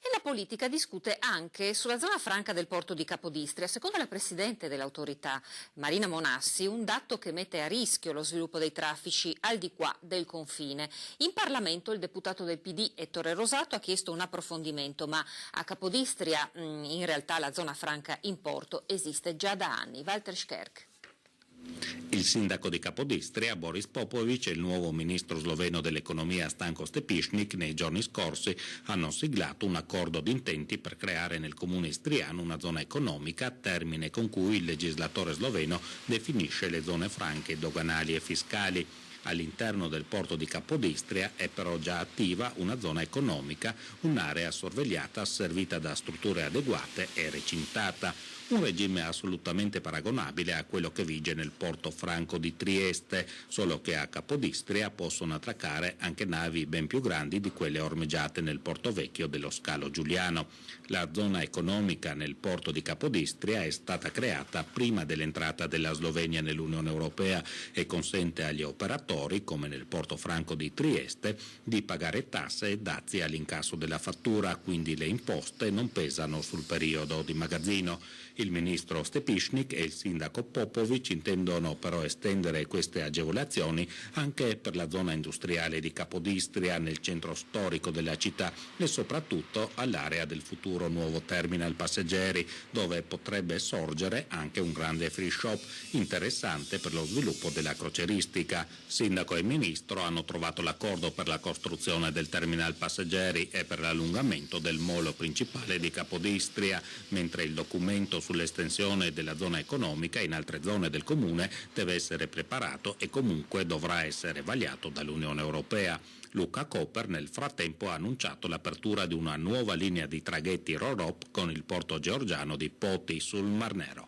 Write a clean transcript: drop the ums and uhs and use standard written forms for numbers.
E la politica discute anche sulla zona franca del porto di Capodistria. Secondo la Presidente dell'autorità, Marina Monassi, un dato che mette a rischio lo sviluppo dei traffici al di qua del confine. In Parlamento il deputato del PD, Ettore Rosato, ha chiesto un approfondimento, ma a Capodistria in realtà la zona franca in porto esiste già da anni. Walter Scherk. Il sindaco di Capodistria, Boris Popovic, e il nuovo ministro sloveno dell'economia Stanko Stepišnik nei giorni scorsi hanno siglato un accordo di intenti per creare nel comune istriano una zona economica, termine con cui il legislatore sloveno definisce le zone franche doganali e fiscali. All'interno del porto di Capodistria è però già attiva una zona economica, un'area sorvegliata servita da strutture adeguate e recintata. Un regime assolutamente paragonabile a quello che vige nel porto franco di Trieste, solo che a Capodistria possono attraccare anche navi ben più grandi di quelle ormeggiate nel porto vecchio dello Scalo Giuliano. La zona economica nel porto di Capodistria è stata creata prima dell'entrata della Slovenia nell'Unione Europea e consente agli operatori, come nel porto franco di Trieste, di pagare tasse e dazi all'incasso della fattura, quindi le imposte non pesano sul periodo di magazzino. Il ministro Stepišnik e il sindaco Popovic intendono però estendere queste agevolazioni anche per la zona industriale di Capodistria nel centro storico della città e soprattutto all'area del futuro nuovo terminal passeggeri, dove potrebbe sorgere anche un grande free shop interessante per lo sviluppo della crocieristica. Sindaco e ministro hanno trovato l'accordo per la costruzione del terminal passeggeri e per l'allungamento del molo principale di Capodistria, mentre il documento sull'estensione della zona economica in altre zone del comune deve essere preparato e comunque dovrà essere vagliato dall'Unione Europea. Luca Koper nel frattempo ha annunciato l'apertura di una nuova linea di traghetti Ro-Ro con il porto georgiano di Poti sul Mar Nero.